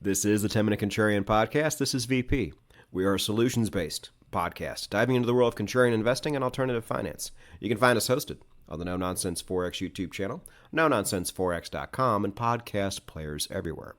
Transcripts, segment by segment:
This is the 10-Minute Contrarian Podcast. This is VP. We are a solutions-based podcast diving into the world of contrarian investing and alternative finance. You can find us hosted on the No Nonsense Forex YouTube channel, NoNonsenseForex.com, and podcast players everywhere.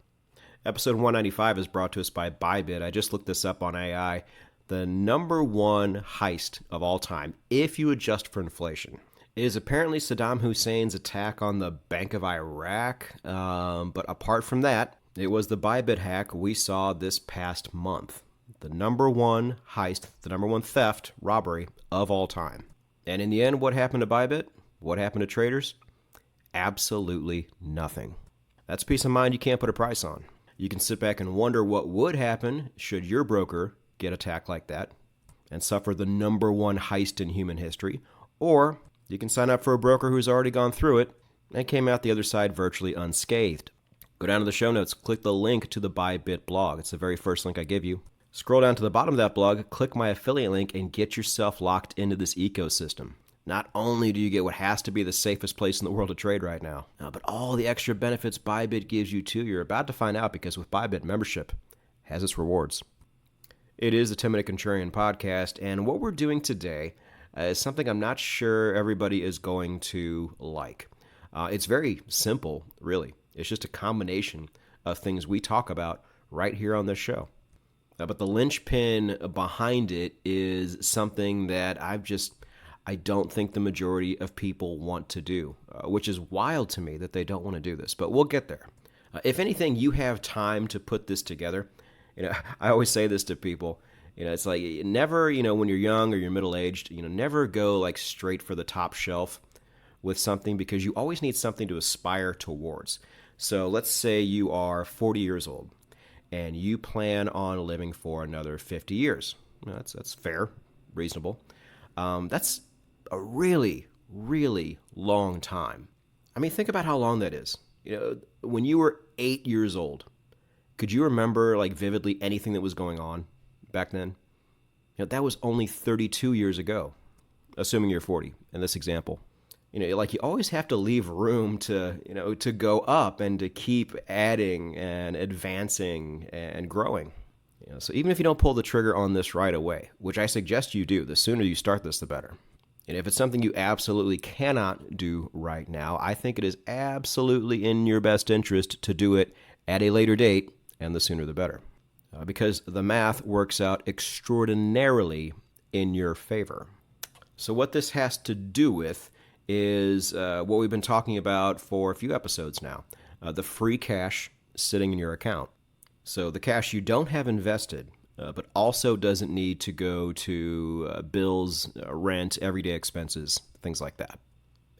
Episode 195 is brought to us by Bybit. I just looked this up on AI. The number one heist of all time, if you adjust for inflation, is apparently Saddam Hussein's attack on the Bank of Iraq. But apart from that, it was the Bybit hack we saw this past month. The number one heist, the number one theft, robbery of all time. And in the end, what happened to Bybit? What happened to traders? Absolutely nothing. That's peace of mind you can't put a price on. You can sit back and wonder what would happen should your broker get attacked like that and suffer the number one heist in human history. Or you can sign up for a broker who's already gone through it and came out the other side virtually unscathed. Go down to the show notes, click the link to the Bybit blog. It's the very first link I give you. Scroll down to the bottom of that blog, click my affiliate link, and get yourself locked into this ecosystem. Not only do you get what has to be the safest place in the world to trade right now, but all the extra benefits Bybit gives you too. You're about to find out because with Bybit, membership has its rewards. It is the 10-Minute Contrarian Podcast, and what we're doing today is something I'm not sure everybody is going to like. It's very simple, really. It's just a combination of things we talk about right here on this show. But the linchpin behind it is something that I don't think the majority of people want to do, which is wild to me that they don't want to do this. But we'll get there. If anything, you have time to put this together. I always say this to people. It's like never, when you're young or you're middle-aged, never go like straight for the top shelf with something because you always need something to aspire towards. So let's say you are 40 years old and you plan on living for another 50 years. That's fair, reasonable. That's a really, really long time. I mean, think about how long that is. When you were 8 years old, could you remember like vividly anything that was going on back then? That was only 32 years ago, assuming you're 40 in this example. You always have to leave room to go up and to keep adding and advancing and growing. So even if you don't pull the trigger on this right away, which I suggest you do, the sooner you start this, the better. And if it's something you absolutely cannot do right now, I think it is absolutely in your best interest to do it at a later date, and the sooner the better. Because the math works out extraordinarily in your favor. So what this has to do with is what we've been talking about for a few episodes now, the free cash sitting in your account. So the cash you don't have invested, but also doesn't need to go to bills, rent, everyday expenses, things like that.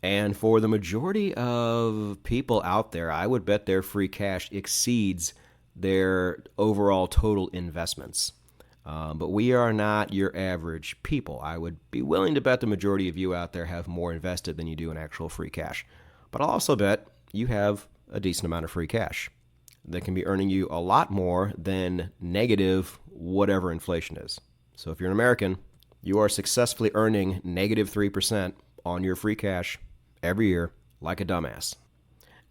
And for the majority of people out there, I would bet their free cash exceeds their overall total investments. But we are not your average people. I would be willing to bet the majority of you out there have more invested than you do in actual free cash. But I'll also bet you have a decent amount of free cash that can be earning you a lot more than negative whatever inflation is. So if you're an American, you are successfully earning negative 3% on your free cash every year like a dumbass.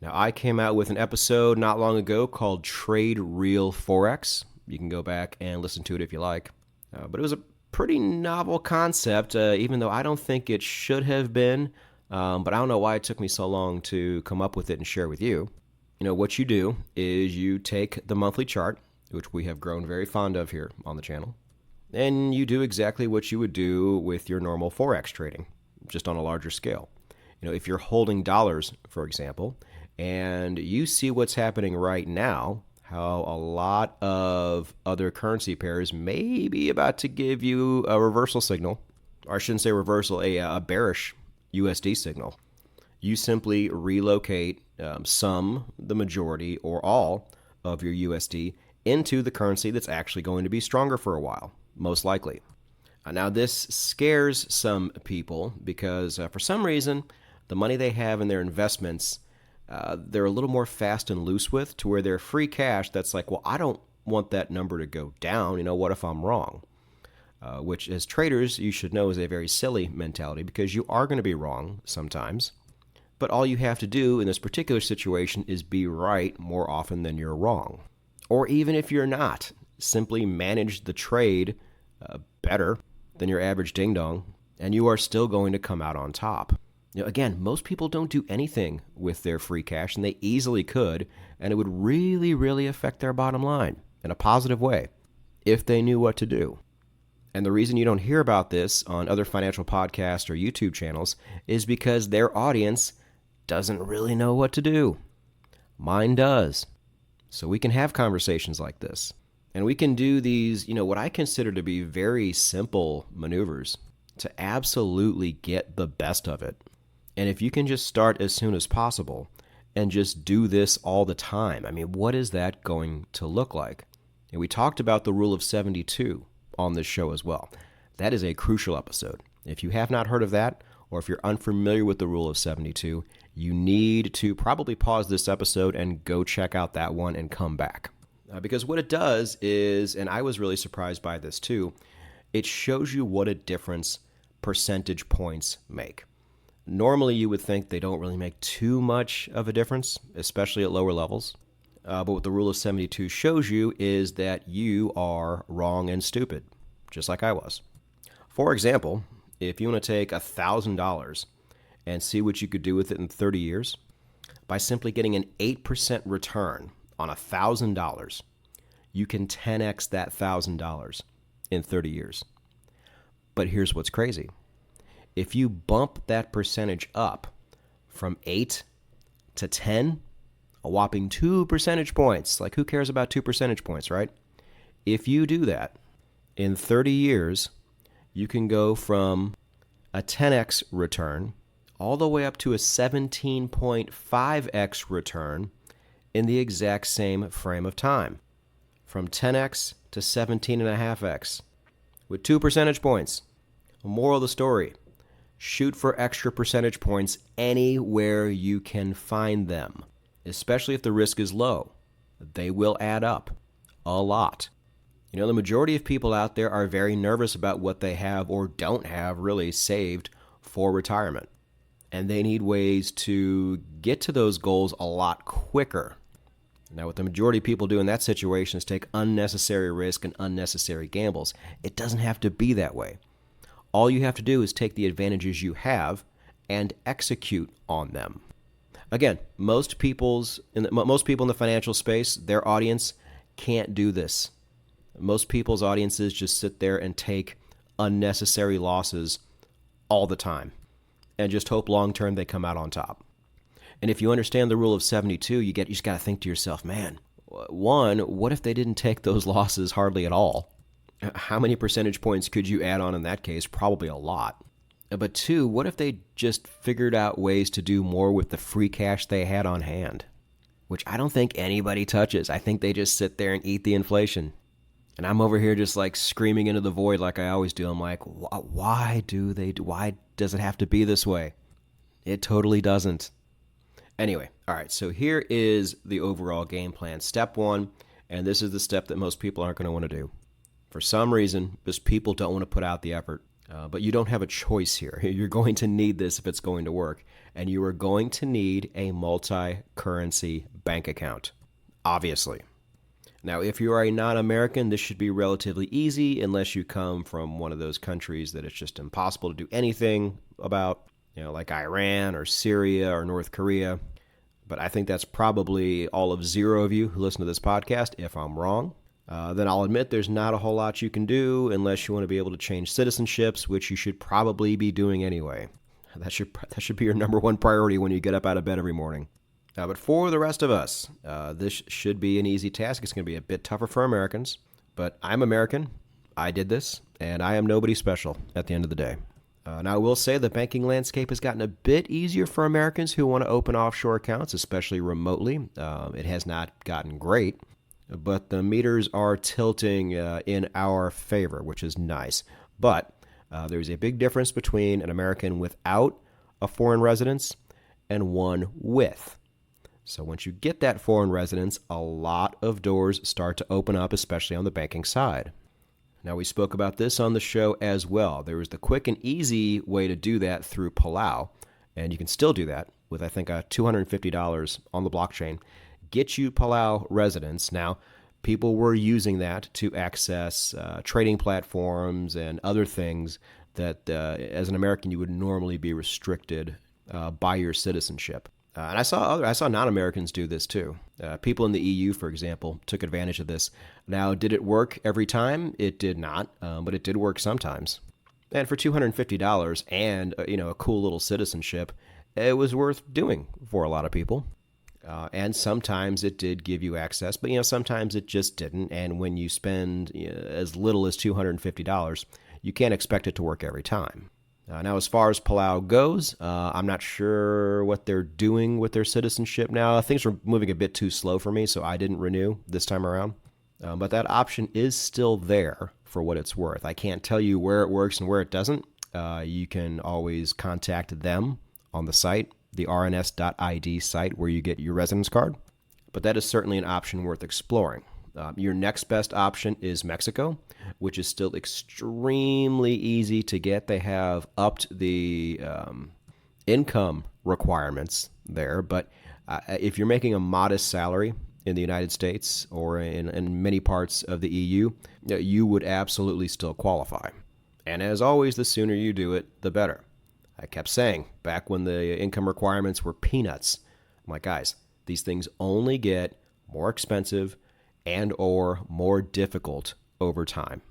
Now, I came out with an episode not long ago called Trade Real Forex. You can go back and listen to it if you like. But it was a pretty novel concept, even though I don't think it should have been. But I don't know why it took me so long to come up with it and share with you. What you do is you take the monthly chart, which we have grown very fond of here on the channel, and you do exactly what you would do with your normal Forex trading, just on a larger scale. If you're holding dollars, for example, and you see what's happening right now, how a lot of other currency pairs may be about to give you a reversal signal, or I shouldn't say reversal, a bearish USD signal. You simply relocate the majority, or all of your USD into the currency that's actually going to be stronger for a while, most likely. Now, this scares some people because for some reason, the money they have in their investments, they're a little more fast and loose with, to where their free cash, that's like, well, I don't want that number to go down. What if I'm wrong? Which as traders, you should know is a very silly mentality because you are going to be wrong sometimes. But all you have to do in this particular situation is be right more often than you're wrong. Or even if you're not, simply manage the trade better than your average ding-dong, and you are still going to come out on top. Again, most people don't do anything with their free cash, and they easily could, and it would really, really affect their bottom line in a positive way if they knew what to do. And the reason you don't hear about this on other financial podcasts or YouTube channels is because their audience doesn't really know what to do. Mine does. So we can have conversations like this. And we can do these, what I consider to be very simple maneuvers to absolutely get the best of it. And if you can just start as soon as possible and just do this all the time, what is that going to look like? And we talked about the rule of 72 on this show as well. That is a crucial episode. If you have not heard of that, or if you're unfamiliar with the rule of 72, you need to probably pause this episode and go check out that one and come back. Because what it does is, and I was really surprised by this too, it shows you what a difference percentage points make. Normally, you would think they don't really make too much of a difference, especially at lower levels. But what the rule of 72 shows you is that you are wrong and stupid, just like I was. For example, if you want to take $1,000 and see what you could do with it in 30 years, by simply getting an 8% return on $1,000, you can 10x that $1,000 in 30 years. But here's what's crazy. If you bump that percentage up from 8 to 10, a whopping 2 percentage points, like who cares about 2 percentage points, right? If you do that, in 30 years, you can go from a 10x return all the way up to a 17.5x return in the exact same frame of time. From 10x to 17.5x with 2 percentage points. Moral of the story, shoot for extra percentage points anywhere you can find them, especially if the risk is low. They will add up a lot. The majority of people out there are very nervous about what they have or don't have really saved for retirement. And they need ways to get to those goals a lot quicker. Now, what the majority of people do in that situation is take unnecessary risk and unnecessary gambles. It doesn't have to be that way. All you have to do is take the advantages you have and execute on them. Again, most people in the financial space, their audience can't do this. Most people's audiences just sit there and take unnecessary losses all the time and just hope long-term they come out on top. And if you understand the rule of 72, you just got to think to yourself, man, one, what if they didn't take those losses hardly at all? How many percentage points could you add on in that case? Probably a lot. But two, what if they just figured out ways to do more with the free cash they had on hand? Which I don't think anybody touches. I think they just sit there and eat the inflation. And I'm over here just like screaming into the void like I always do. I'm like, why does it have to be this way? It totally doesn't. Anyway, all right, so here is the overall game plan. Step one, and this is the step that most people aren't going to want to do. For some reason, just people don't want to put out the effort. But you don't have a choice here. You're going to need this if it's going to work. And you are going to need a multi-currency bank account, obviously. Now, if you are a non-American, this should be relatively easy unless you come from one of those countries that it's just impossible to do anything about, like Iran or Syria or North Korea. But I think that's probably all of 0 of you who listen to this podcast. If I'm wrong, then I'll admit there's not a whole lot you can do unless you want to be able to change citizenships, which you should probably be doing anyway. That should be your number one priority when you get up out of bed every morning. But for the rest of us, this should be an easy task. It's going to be a bit tougher for Americans, but I'm American. I did this, and I am nobody special at the end of the day. Now, I will say the banking landscape has gotten a bit easier for Americans who want to open offshore accounts, especially remotely. It has not gotten great, but the meters are tilting in our favor, which is nice. But there's a big difference between an American without a foreign residence and one with. So once you get that foreign residence, a lot of doors start to open up, especially on the banking side. Now, we spoke about this on the show as well. There is the quick and easy way to do that through Palau, and you can still do that with, I think, $250 on the blockchain. Get you Palau residence. Now, People were using that to access trading platforms and other things that, as an American, you would normally be restricted by your citizenship. And I saw non-Americans do this too. People in the EU, for example, took advantage of this. Now, did it work every time? It did not, but it did work sometimes. And for $250 and a cool little citizenship, it was worth doing for a lot of people. And sometimes it did give you access, but sometimes it just didn't. And when you spend as little as $250, you can't expect it to work every time. Now, as far as Palau goes, I'm not sure what they're doing with their citizenship now. Things were moving a bit too slow for me, so I didn't renew this time around. But that option is still there for what it's worth. I can't tell you where it works and where it doesn't. You can always contact them on the site, the rns.id site where you get your residence card. But that is certainly an option worth exploring. Your next best option is Mexico, which is still extremely easy to get. They have upped the income requirements there, but if you're making a modest salary in the United States or in many parts of the EU, you would absolutely still qualify. And as always, the sooner you do it, the better. I kept saying, back when the income requirements were peanuts, I'm like, guys, these things only get more expensive and or more difficult over time.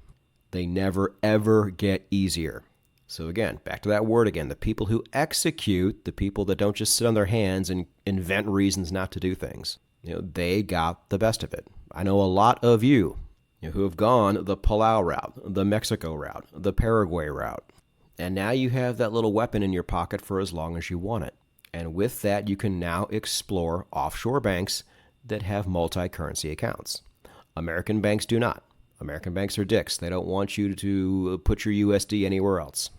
They never, ever get easier. So again, back to that word again, the people who execute, the people that don't just sit on their hands and invent reasons not to do things, they got the best of it. I know a lot of you who have gone the Palau route, the Mexico route, the Paraguay route, and now you have that little weapon in your pocket for as long as you want it. And with that, you can now explore offshore banks that have multi-currency accounts. American banks do not. American banks are dicks. They don't want you to put your USD anywhere else.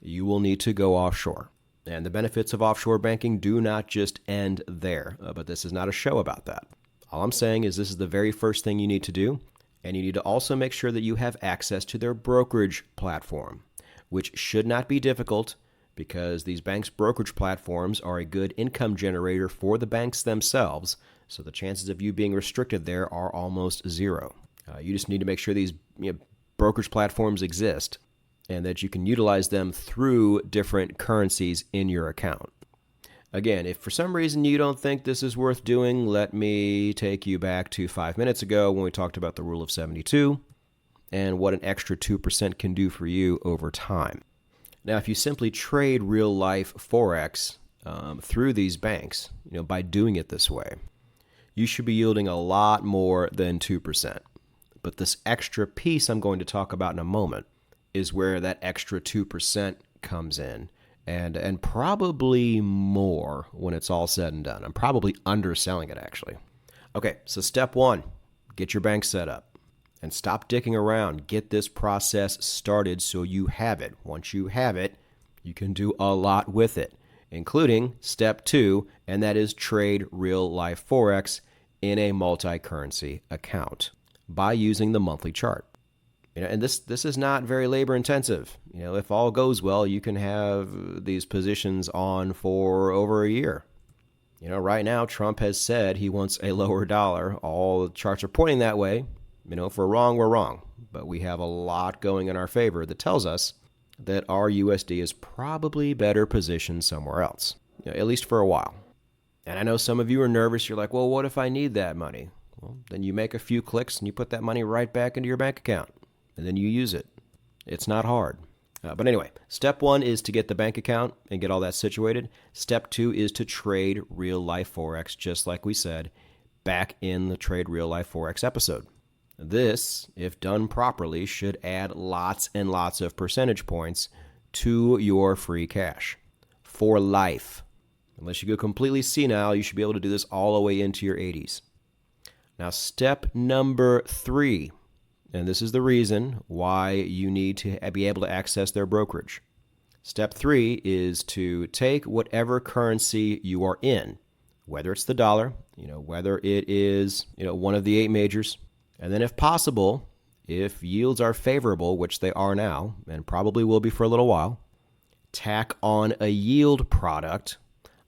You will need to go offshore. And the benefits of offshore banking do not just end there, but this is not a show about that. All I'm saying is this is the very first thing you need to do, and you need to also make sure that you have access to their brokerage platform, which should not be difficult because these banks' brokerage platforms are a good income generator for the banks themselves, so the chances of you being restricted there are almost zero. You just need to make sure these brokerage platforms exist and that you can utilize them through different currencies in your account. Again, if for some reason you don't think this is worth doing, let me take you back to 5 minutes ago when we talked about the rule of 72 and what an extra 2% can do for you over time. Now, if you simply trade real-life Forex through these banks, by doing it this way, you should be yielding a lot more than 2%. But this extra piece I'm going to talk about in a moment is where that extra 2% comes in, and probably more when it's all said and done. I'm probably underselling it, actually. Okay, so step one, get your bank set up and stop dicking around. Get this process started so you have it. Once you have it, you can do a lot with it, including step two, and that is trade real-life Forex in a multi-currency account by using the monthly chart. And this is not very labor intensive. If all goes well, you can have these positions on for over a year. Right now, Trump has said he wants a lower dollar. All the charts are pointing that way. If we're wrong, we're wrong. But we have a lot going in our favor that tells us that our USD is probably better positioned somewhere else, at least for a while. And I know some of you are nervous. You're like, well, what if I need that money? Well, then you make a few clicks and you put that money right back into your bank account. And then you use it. It's not hard. But anyway, step one is to get the bank account and get all that situated. Step two is to trade real-life Forex, just like we said back in the Trade Real-Life Forex episode. This, if done properly, should add lots and lots of percentage points to your free cash for life. Unless you go completely senile, you should be able to do this all the way into your 80s. Now, step number 3. And this is the reason why you need to be able to access their brokerage. Step 3 is to take whatever currency you are in, whether it's the dollar, whether it is, one of the 8 majors. And then if possible, if yields are favorable, which they are now, and probably will be for a little while, tack on a yield product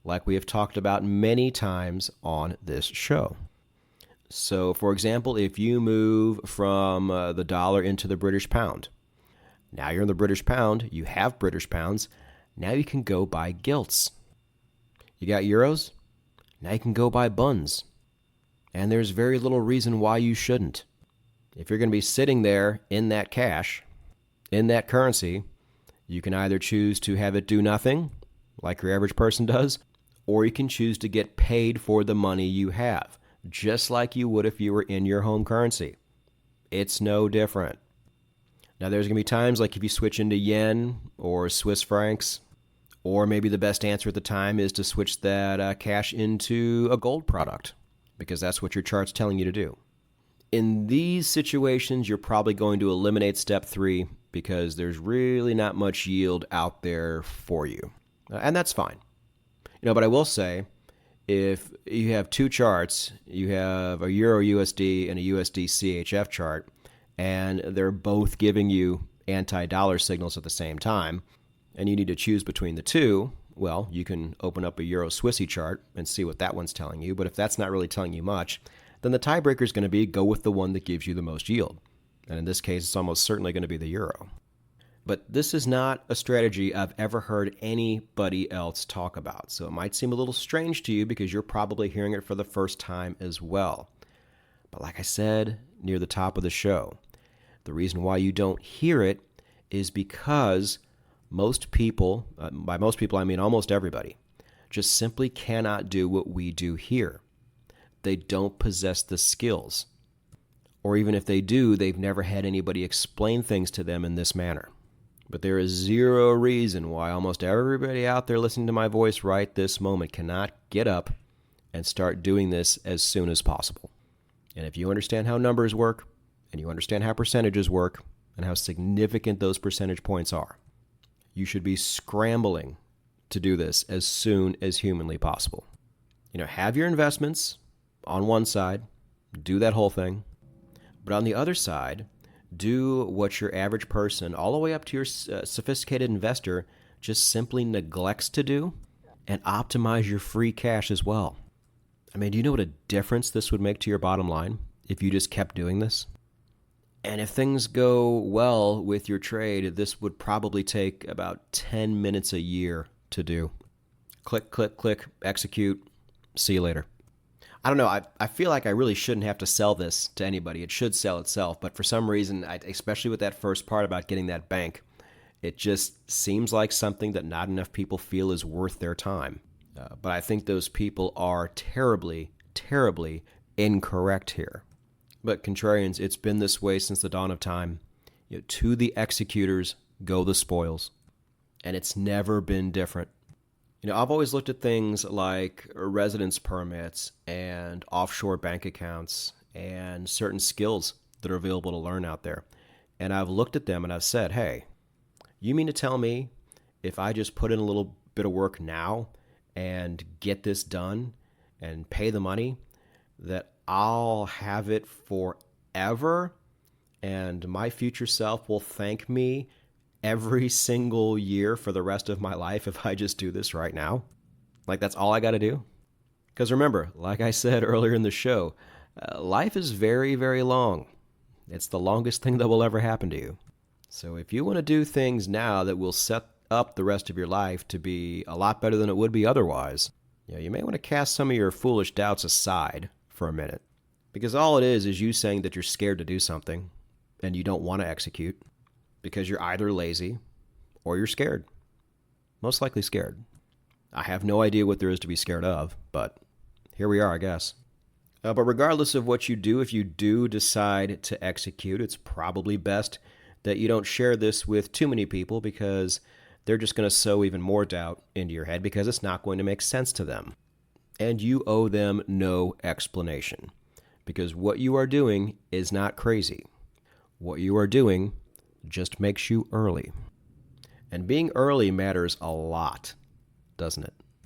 like we have talked about many times on this show. So, for example, if you move from the dollar into the British pound, now you're in the British pound, you have British pounds, now you can go buy gilts. You got euros? Now you can go buy buns. And there's very little reason why you shouldn't. If you're going to be sitting there in that cash, in that currency, you can either choose to have it do nothing, like your average person does, or you can choose to get paid for the money you have, just like you would if you were in your home currency. It's no different. Now, there's going to be times like if you switch into yen or Swiss francs, or maybe the best answer at the time is to switch that cash into a gold product, because that's what your chart's telling you to do. In these situations, you're probably going to eliminate step 3 because there's really not much yield out there for you. And that's fine. But I will say, if you have 2 charts, you have a Euro USD and a USD CHF chart, and they're both giving you anti-dollar signals at the same time, and you need to choose between the two, well, you can open up a Euro Swissy chart and see what that one's telling you. But if that's not really telling you much, then the tiebreaker is going to be go with the one that gives you the most yield. And in this case, it's almost certainly going to be the euro. But this is not a strategy I've ever heard anybody else talk about. So it might seem a little strange to you because you're probably hearing it for the first time as well. But like I said near the top of the show, the reason why you don't hear it is because most people, by most people I mean almost everybody, just simply cannot do what we do here. They don't possess the skills. Or even if they do, they've never had anybody explain things to them in this manner. But there is zero reason why almost everybody out there listening to my voice right this moment cannot get up and start doing this as soon as possible. And if you understand how numbers work, and you understand how percentages work, and how significant those percentage points are, you should be scrambling to do this as soon as humanly possible. Have your investments on one side, do that whole thing. But on the other side, do what your average person, all the way up to your sophisticated investor, just simply neglects to do, and optimize your free cash as well. Do you know what a difference this would make to your bottom line if you just kept doing this? And if things go well with your trade, this would probably take about 10 minutes a year to do. Click, click, click, execute, see you later. I don't know, I feel like I really shouldn't have to sell this to anybody. It should sell itself, but for some reason, especially with that first part about getting that bank, it just seems like something that not enough people feel is worth their time. But I think those people are terribly, terribly incorrect here. But contrarians, it's been this way since the dawn of time. To the executors go the spoils. And it's never been different. I've always looked at things like residence permits and offshore bank accounts and certain skills that are available to learn out there. And I've looked at them and I've said, hey, you mean to tell me if I just put in a little bit of work now and get this done and pay the money, that I'll have it forever and my future self will thank me every single year for the rest of my life if I just do this right now? Like that's all I got to do? Because remember, like I said earlier in the show, life is very, very long. It's the longest thing that will ever happen to you. So if you want to do things now that will set up the rest of your life to be a lot better than it would be otherwise, you may want to cast some of your foolish doubts aside for a minute. Because all it is you saying that you're scared to do something and you don't want to execute because you're either lazy or you're scared. Most likely scared. I have no idea what there is to be scared of, but here we are, I guess. But regardless of what you do, if you do decide to execute, it's probably best that you don't share this with too many people because they're just going to sow even more doubt into your head because it's not going to make sense to them. And you owe them no explanation because what you are doing is not crazy. What you are doing just makes you early. And being early matters a lot, doesn't it?